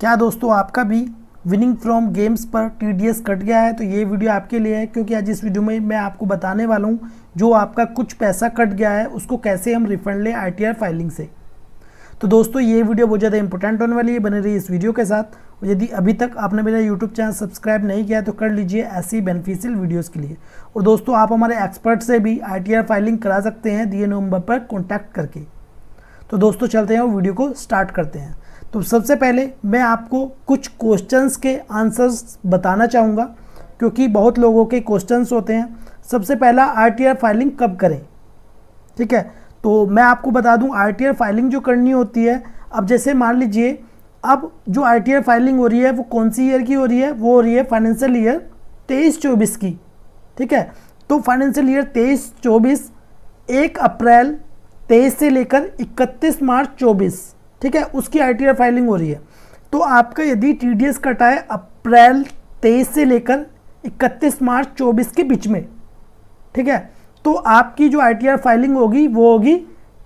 क्या दोस्तों आपका भी विनिंग फ्रॉम गेम्स पर टीडीएस कट गया है? तो ये वीडियो आपके लिए है, क्योंकि आज इस वीडियो में मैं आपको बताने वाला हूँ जो आपका कुछ पैसा कट गया है उसको कैसे हम रिफंड लें आईटीआर फाइलिंग से। तो दोस्तों ये वीडियो बहुत ज़्यादा इंपॉर्टेंट होने वाली है, बने रही इस वीडियो के साथ। और यदि अभी तक आपने मेरा यूट्यूब चैनल सब्सक्राइब नहीं किया है तो कर लीजिए ऐसी बेनिफिशियल वीडियोज़ के लिए। और दोस्तों आप हमारे एक्सपर्ट से भी आईटीआर फाइलिंग करा सकते हैं दिए नंबर पर कॉन्टैक्ट करके। तो दोस्तों चलते हैं और वीडियो को स्टार्ट करते हैं। तो सबसे पहले मैं आपको कुछ क्वेश्चंस के आंसर्स बताना चाहूँगा, क्योंकि बहुत लोगों के क्वेश्चंस होते हैं। सबसे पहला, आरटीआर फाइलिंग कब करें? ठीक है, तो मैं आपको बता दूं आरटीआर फाइलिंग जो करनी होती है, अब जैसे मान लीजिए अब जो आरटीआर फाइलिंग हो रही है वो कौन सी ईयर की हो रही है? वो हो रही है फाइनेंशियल ईयर 23-24 की। ठीक है, तो फाइनेंशियल ईयर 23-24 1 अप्रैल 23 से लेकर 31 मार्च 24, ठीक है, उसकी आईटीआर फाइलिंग हो रही है। तो आपका यदि टीडीएस कटा है अप्रैल 23 से लेकर 31 मार्च 24 के बीच में, ठीक है, तो आपकी जो आईटीआर फाइलिंग होगी वो होगी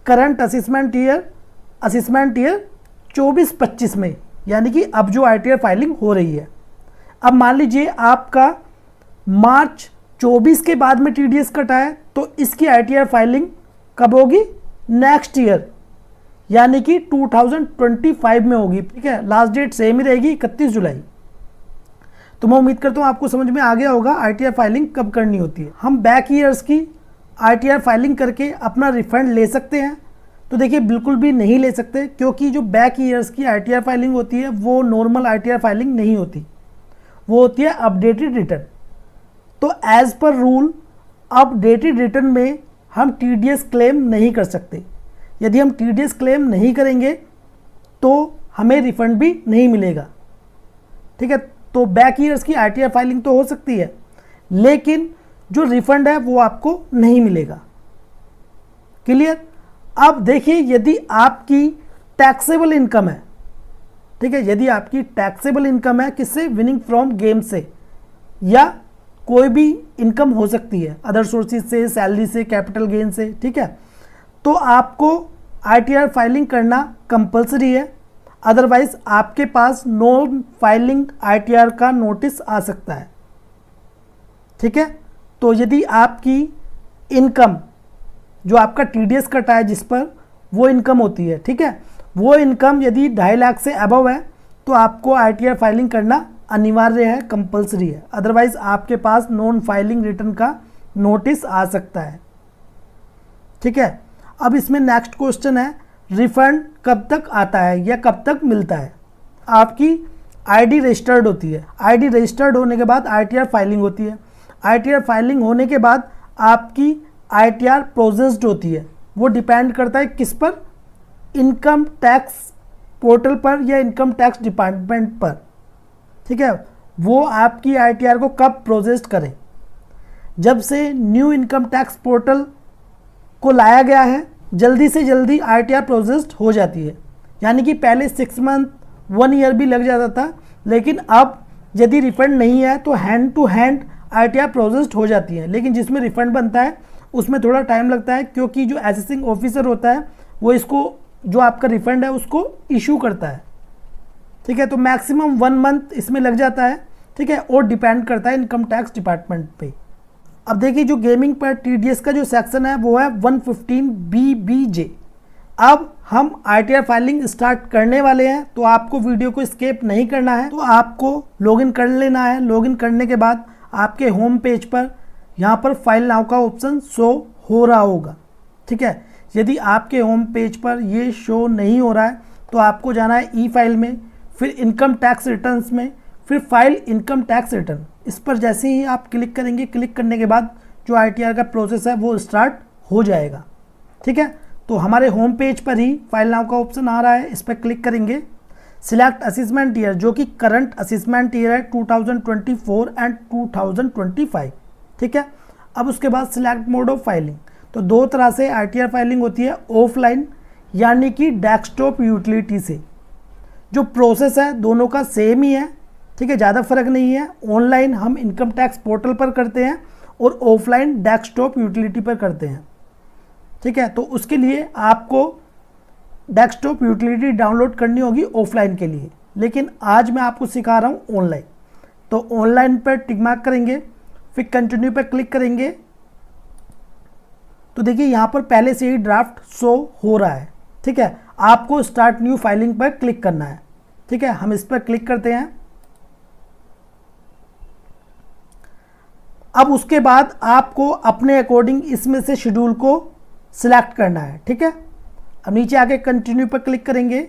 करंट असेसमेंट ईयर 24-25 में, यानी कि अब जो आईटीआर फाइलिंग हो रही है। अब मान लीजिए आपका मार्च 24 के बाद में टीडीएस कटा है, तो इसकी आईटीआर फाइलिंग कब होगी? नेक्स्ट ईयर, यानी कि 2025 में होगी। ठीक है, लास्ट डेट सेम ही रहेगी 31 जुलाई। तो मैं उम्मीद करता हूँ आपको समझ में आ गया होगा आईटीआर फाइलिंग कब करनी होती है। हम बैक ईयर्स की आईटीआर फाइलिंग करके अपना रिफंड ले सकते हैं? तो देखिए बिल्कुल भी नहीं ले सकते, क्योंकि जो बैक ईयर्स की आईटीआर फाइलिंग होती है वो नॉर्मल आईटीआर फाइलिंग नहीं होती, वो होती है अपडेटेड रिटर्न। तो as per rule updated return में हम टीडीएस क्लेम नहीं कर सकते। यदि हम टीडीएस क्लेम नहीं करेंगे तो हमें रिफंड भी नहीं मिलेगा। ठीक है, तो बैक ईयर्स की आईटीआर फाइलिंग तो हो सकती है, लेकिन जो रिफंड है वो आपको नहीं मिलेगा। क्लियर? अब देखिए यदि आपकी टैक्सेबल इनकम है, ठीक है, यदि आपकी टैक्सेबल इनकम है किससे? विनिंग फ्रॉम गेम से, या कोई भी इनकम हो सकती है अदर सोर्सेज से, सैलरी से, कैपिटल गेन से। ठीक है, तो आपको आईटीआर फाइलिंग करना कंपलसरी है, अदरवाइज आपके पास नो फाइलिंग आईटीआर का नोटिस आ सकता है। ठीक है, तो यदि आपकी इनकम जो आपका टीडीएस कटा है जिस पर वो इनकम होती है, ठीक है, वो इनकम यदि 2.5 लाख से अबव है तो आपको आईटीआर फाइलिंग करना अनिवार्य है, कंपलसरी है। अदरवाइज आपके पास नॉन फाइलिंग रिटर्न का नोटिस आ सकता है। ठीक है, अब इसमें नेक्स्ट क्वेश्चन है, रिफंड कब तक आता है या कब तक मिलता है? आपकी आईडी रजिस्टर्ड होती है, आईडी रजिस्टर्ड होने के बाद आईटीआर फाइलिंग होती है। आईटीआर फाइलिंग होने के बाद आपकी आईटीआर प्रोसेस्ड होती है। वो डिपेंड करता है किस पर? इनकम टैक्स पोर्टल पर या इनकम टैक्स डिपार्टमेंट पर। ठीक है, वो आपकी आईटीआर को कब प्रोसेस्ड करें। जब से न्यू इनकम टैक्स पोर्टल को लाया गया है, जल्दी से जल्दी आईटीआर प्रोसेस्ड हो जाती है। यानी कि पहले 6 मंथ 1 ईयर भी लग जाता था, लेकिन अब यदि रिफंड नहीं है तो hand to hand ITR processed हो जाती है। लेकिन जिसमें रिफंड बनता है उसमें थोड़ा टाइम लगता है, क्योंकि जो असेसिंग ऑफिसर होता है वो इसको जो आपका रिफंड है उसको इशू करता है। ठीक है, तो मैक्सिमम 1 मंथ इसमें लग जाता है। ठीक है, और डिपेंड करता है इनकम टैक्स डिपार्टमेंट पे। अब देखिए जो गेमिंग पर टीडीएस का जो सेक्शन है वो है 115 BBJ। अब हम आईटीआर फाइलिंग स्टार्ट करने वाले हैं, तो आपको वीडियो को स्किप नहीं करना है। तो आपको लॉगिन कर लेना है। लॉगिन करने के बाद आपके होम पेज पर यहाँ पर फाइल नाउ का ऑप्शन शो हो रहा होगा। ठीक है, यदि आपके होम पेज पर ये शो नहीं हो रहा है तो आपको जाना है ई फाइल में, फिर इनकम टैक्स रिटर्न्स में, फिर फाइल इनकम टैक्स रिटर्न। इस पर जैसे ही आप क्लिक करेंगे, क्लिक करने के बाद जो आईटीआर का प्रोसेस है वो स्टार्ट हो जाएगा। ठीक है, तो हमारे होम पेज पर ही फाइल नाउ का ऑप्शन आ रहा है, इस पर क्लिक करेंगे। सिलेक्ट असेसमेंट ईयर, जो कि करंट असेसमेंट ईयर है 2024 एंड 2025। ठीक है, अब उसके बाद सिलेक्ट मोड ऑफ फाइलिंग। तो दो तरह से आईटीआर फाइलिंग होती है, ऑफलाइन यानी कि डेस्कटॉप यूटिलिटी से। जो प्रोसेस है दोनों का सेम ही है। ठीक है, ज़्यादा फर्क नहीं है। ऑनलाइन हम इनकम टैक्स पोर्टल पर करते हैं और ऑफलाइन डेस्कटॉप यूटिलिटी पर करते हैं। ठीक है, तो उसके लिए आपको डेस्कटॉप यूटिलिटी डाउनलोड करनी होगी ऑफलाइन के लिए। लेकिन आज मैं आपको सिखा रहा हूँ ऑनलाइन। तो ऑनलाइन पर टिक मार्क करेंगे, फिर कंटिन्यू पर क्लिक करेंगे। तो देखिए यहाँ पर पहले से ही ड्राफ्ट शो हो रहा है, ठीक है। आपको स्टार्ट न्यू फाइलिंग पर क्लिक करना है, ठीक है। हम इस पर क्लिक करते हैं। अब उसके बाद आपको अपने अकॉर्डिंग इसमें से शेड्यूल को सिलेक्ट करना है, ठीक है। अब नीचे आके कंटिन्यू पर क्लिक करेंगे,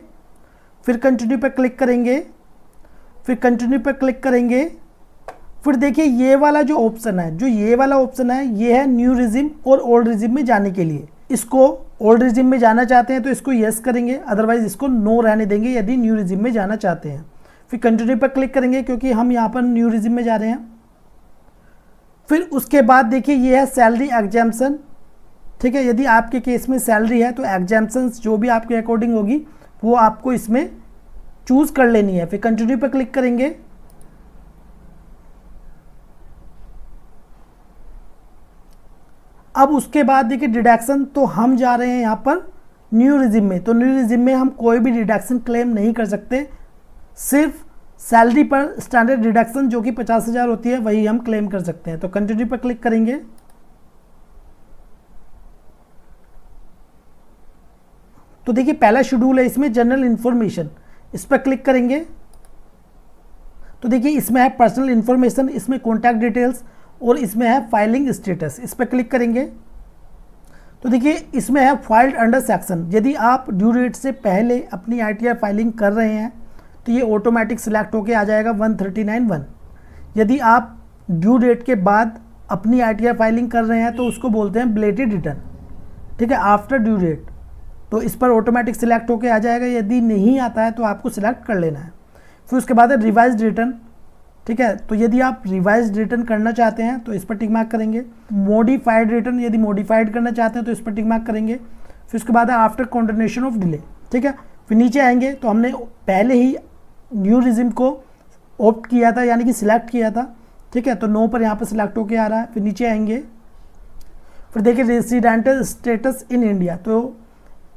फिर कंटिन्यू पर क्लिक करेंगे, फिर कंटिन्यू पर क्लिक करेंगे। फिर देखिए ये वाला जो ऑप्शन है, जो ये वाला ऑप्शन है, ये है न्यू रिजिम और ओल्ड रिजिम में जाने के लिए। इसको ओल्ड रिजिम में जाना चाहते हैं तो इसको यस करेंगे, अदरवाइज इसको नो रहने देंगे यदि न्यू रिजिम में जाना चाहते हैं। फिर कंटिन्यू पर क्लिक करेंगे क्योंकि हम यहाँ पर न्यू रिजिम में जा रहे हैं। फिर उसके बाद देखिए ये है सैलरी एग्जाम्पशन, ठीक है। यदि आपके केस में सैलरी है तो एग्जाम्पशन जो भी आपके अकॉर्डिंग होगी वो आपको इसमें चूज कर लेनी है। फिर कंटिन्यू पर क्लिक करेंगे। अब उसके बाद देखिए डिडक्शन, तो हम जा रहे हैं यहाँ पर न्यू रिजिम में। तो न्यू रिजिम में हम कोई भी डिडक्शन क्लेम नहीं कर सकते, सिर्फ सैलरी पर स्टैंडर्ड डिडक्शन जो कि 50,000 होती है वही हम क्लेम कर सकते हैं। तो कंटिन्यू पर क्लिक करेंगे। तो देखिए पहला शेड्यूल है इसमें जनरल इंफॉर्मेशन, इस पर क्लिक करेंगे। तो देखिए इसमें है पर्सनल इंफॉर्मेशन, इसमें कॉन्टैक्ट डिटेल्स और इसमें है फाइलिंग स्टेटस, इस पर क्लिक करेंगे। तो देखिए इसमें है फाइल्ड अंडर सेक्शन। यदि आप ड्यू डेट से पहले अपनी ITR फाइलिंग कर रहे हैं तो ये ऑटोमेटिक सिलेक्ट होके आ जाएगा 139(1). यदि आप ड्यू डेट के बाद अपनी ITR फाइलिंग कर रहे हैं तो उसको बोलते हैं बिलेटेड रिटर्न, ठीक है, आफ्टर ड्यू डेट। तो इस पर ऑटोमेटिक सिलेक्ट होके आ जाएगा। यदि नहीं आता है तो आपको सिलेक्ट कर लेना है। फिर उसके बाद है रिवाइज्ड रिटर्न, ठीक है। तो यदि आप रिवाइज्ड रिटर्न करना चाहते हैं तो इस पर टिक मार्क करेंगे। मॉडिफाइड रिटर्न, यदि मॉडिफाइड करना चाहते हैं तो इस पर टिक मार्क करेंगे। फिर उसके बाद है आफ्टर कंटिन्यूएशन ऑफ डिले, ठीक है। फिर नीचे आएंगे तो हमने पहले ही न्यू रिजिम को ऑप्ट किया था, यानी कि सिलेक्ट किया था, ठीक है। तो नो पर यहाँ पर सिलेक्ट होके आ रहा है। फिर नीचे आएंगे, फिर देखिए रेसिडेंटल स्टेटस इन इंडिया। तो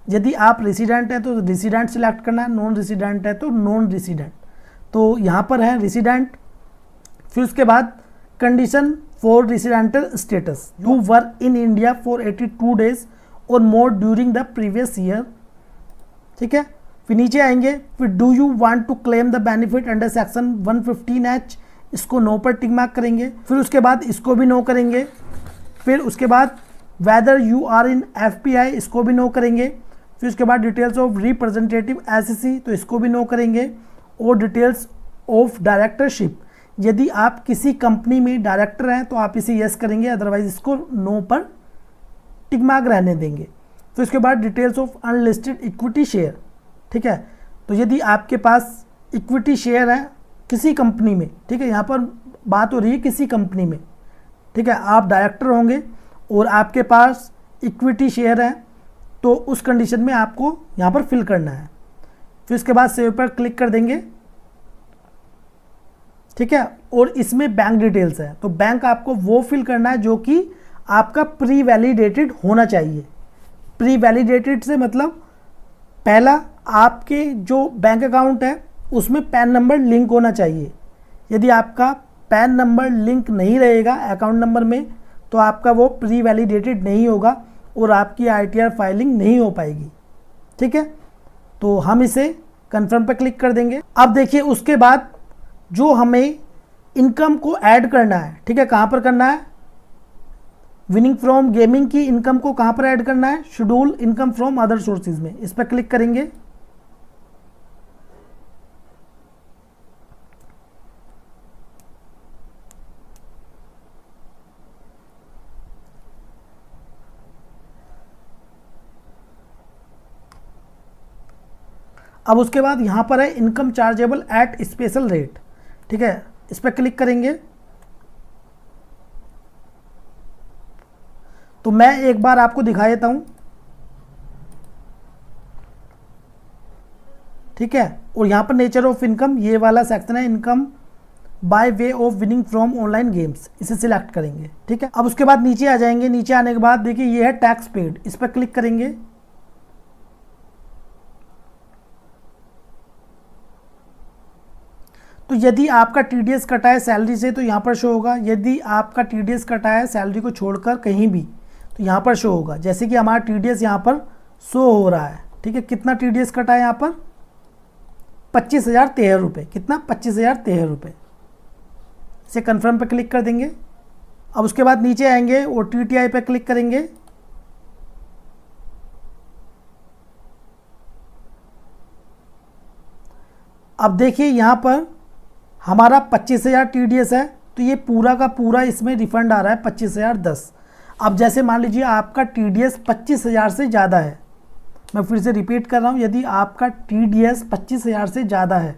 यदि आप रेसिडेंट है तो रेसिडेंट सिलेक्ट करना है, नॉन रेसिडेंट है तो नॉन रेसिडेंट। तो यहाँ पर है रेसिडेंट। फिर उसके बाद condition for residential status, you work in India for 82 days और more during the previous year, ठीक है। फिर नीचे आएंगे, फिर do you want to claim the benefit under section 115H, इसको नो पर टिक मार्क करेंगे। फिर उसके बाद इसको भी नो करेंगे। फिर उसके बाद whether you are in FPI, इसको भी नो करेंगे। फिर उसके बाद डिटेल्स ऑफ रिप्रेजेंटेटिव SEC, तो इसको भी नो करेंगे। और डिटेल्स ऑफ डायरेक्टरशिप, यदि आप किसी कंपनी में डायरेक्टर हैं तो आप इसे यस करेंगे, अदरवाइज इसको नो पर टिक मार्क रहने देंगे। फिर उसके बाद details of unlisted equity share, ठीक है। तो यदि आपके पास इक्विटी शेयर है किसी कंपनी में, ठीक है, यहाँ पर बात हो रही है किसी कंपनी में, ठीक है, आप डायरेक्टर होंगे और आपके पास इक्विटी शेयर है तो उस कंडीशन में आपको यहाँ पर फिल करना है। फिर उसके बाद सेव पर क्लिक कर देंगे, ठीक है। और इसमें बैंक डिटेल्स है, तो बैंक आपको वो फिल करना है जो कि आपका प्री वैलिडेटेड होना चाहिए। प्री वैलिडेटेड से मतलब पहला आपके जो बैंक अकाउंट है उसमें पैन नंबर लिंक होना चाहिए। यदि आपका पैन नंबर लिंक नहीं रहेगा अकाउंट नंबर में तो आपका वो प्री वैलिडेटेड नहीं होगा और आपकी ITR फाइलिंग नहीं हो पाएगी, ठीक है। तो हम इसे कंफर्म पर क्लिक कर देंगे। अब देखिए उसके बाद जो हमें इनकम को ऐड करना है, ठीक है, कहाँ पर करना है, विनिंग फ्रॉम गेमिंग की इनकम को कहाँ पर ऐड करना है, schedule income from other sources में, इस पर क्लिक करेंगे। अब उसके बाद यहाँ पर है income chargeable at special rate, ठीक है, इस पर क्लिक करेंगे। तो मैं एक बार आपको दिखा देता हूँ, ठीक है। और यहाँ पर नेचर ऑफ इनकम ये वाला सेक्शन है, income by way of winning from online games, इसे सिलेक्ट करेंगे, ठीक है। अब उसके बाद नीचे आ जाएंगे। नीचे आने के बाद देखिए ये है टैक्स पेड, इस पर क्लिक करेंगे। तो यदि आपका TDS कटा है सैलरी से तो यहाँ पर शो होगा, यदि आपका TDS कटा है सैलरी को छोड़कर कहीं भी तो यहाँ पर शो होगा। जैसे कि हमारा TDS यहाँ पर शो हो रहा है, ठीक है। कितना TDS कटा है यहाँ पर 25,013 रुपये। कितना 25,013 रुपये। इसे कन्फर्म पे क्लिक कर देंगे। अब उसके बाद नीचे आएंगे और TTI पे क्लिक करेंगे। अब देखिए यहाँ पर हमारा 25,000 TDS है, तो ये पूरा का पूरा इसमें रिफंड आ रहा है 25,010। अब जैसे मान लीजिए आपका TDS 25,000 से ज़्यादा है, मैं फिर से रिपीट कर रहा हूँ, यदि आपका TDS 25,000 से ज़्यादा है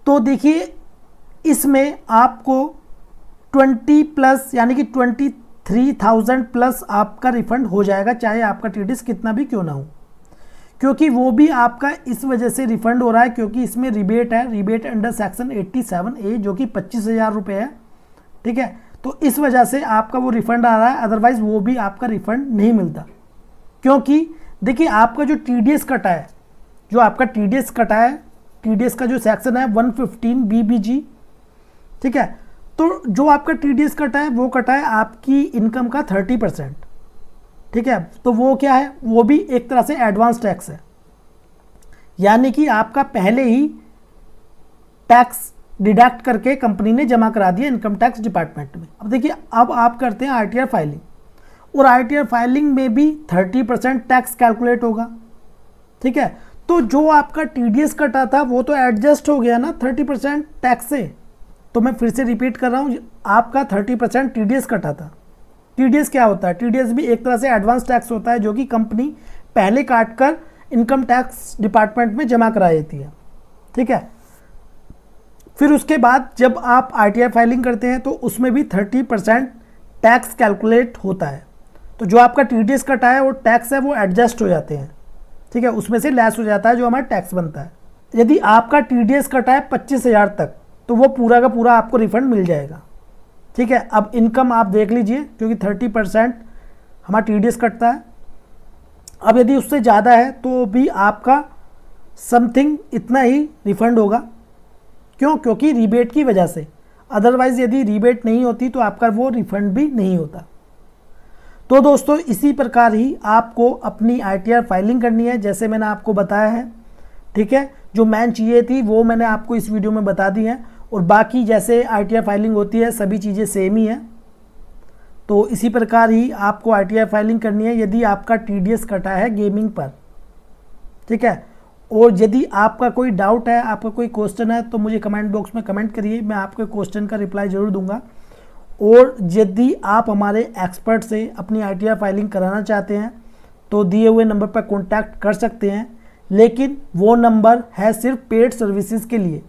तो देखिए इसमें आपको 20 प्लस यानी कि 23,000 प्लस आपका रिफंड हो जाएगा, चाहे आपका TDS कितना भी क्यों ना हो, क्योंकि वो भी आपका इस वजह से रिफंड हो रहा है क्योंकि इसमें रिबेट है, रिबेट अंडर सेक्शन 87A जो कि 25,000 रुपये है, ठीक है। तो इस वजह से आपका वो रिफंड आ रहा है, अदरवाइज़ वो भी आपका रिफंड नहीं मिलता। क्योंकि देखिए आपका जो TDS कटा है, जो आपका TDS कटा है, TDS का जो सेक्शन है 115 BBG, ठीक है। तो जो आपका TDS कटा है वो कटा है आपकी इनकम का 30%, ठीक है। तो वो क्या है, वो भी एक तरह से एडवांस टैक्स है, यानी कि आपका पहले ही टैक्स डिडक्ट करके कंपनी ने जमा करा दिया इनकम टैक्स डिपार्टमेंट में। अब देखिए अब आप करते हैं ITR फाइलिंग, और ITR फाइलिंग में भी 30% टैक्स कैलकुलेट होगा, ठीक है। तो जो आपका TDS कटा था वो तो एडजस्ट हो गया ना 30% टैक्स से। तो मैं फिर से रिपीट कर रहा हूँ, आपका 30% TDS कटा था। TDS क्या होता है, TDS भी एक तरह से एडवांस टैक्स होता है जो कि कंपनी पहले काट कर इनकम टैक्स डिपार्टमेंट में जमा करा देती है, ठीक है। फिर उसके बाद जब आप ITR फाइलिंग करते हैं तो उसमें भी 30% टैक्स कैलकुलेट होता है। तो जो आपका TDS कटा है वो टैक्स है वो एडजस्ट हो जाते हैं, ठीक है, उसमें से लेस हो जाता है जो हमारा टैक्स बनता है। यदि आपका TDS कटा है 25,000 तक तो वो पूरा का पूरा आपको रिफंड मिल जाएगा, ठीक है। अब इनकम आप देख लीजिए, क्योंकि 30% हमारा TDS कटता है। अब यदि उससे ज़्यादा है तो भी आपका समथिंग इतना ही रिफंड होगा, क्यों, क्योंकि रिबेट की वजह से। अदरवाइज़ यदि रिबेट नहीं होती तो आपका वो रिफंड भी नहीं होता। तो दोस्तों इसी प्रकार ही आपको अपनी ITR फाइलिंग करनी है, जैसे मैंने आपको बताया है, ठीक है। जो मेन चीज़ें थी वो मैंने आपको इस वीडियो में बता दी हैं, और बाकी जैसे ITR फाइलिंग होती है सभी चीज़ें सेम ही हैं। तो इसी प्रकार ही आपको ITR फाइलिंग करनी है यदि आपका TDS कटा है गेमिंग पर, ठीक है। और यदि आपका कोई डाउट है, आपका कोई क्वेश्चन है तो मुझे कमेंट बॉक्स में कमेंट करिए, मैं आपके क्वेश्चन का रिप्लाई ज़रूर दूंगा। और यदि आप हमारे एक्सपर्ट से अपनी ITR फाइलिंग कराना चाहते हैं तो दिए हुए नंबर पर कॉन्टैक्ट कर सकते हैं, लेकिन वो नंबर है सिर्फ पेड सर्विसेज के लिए।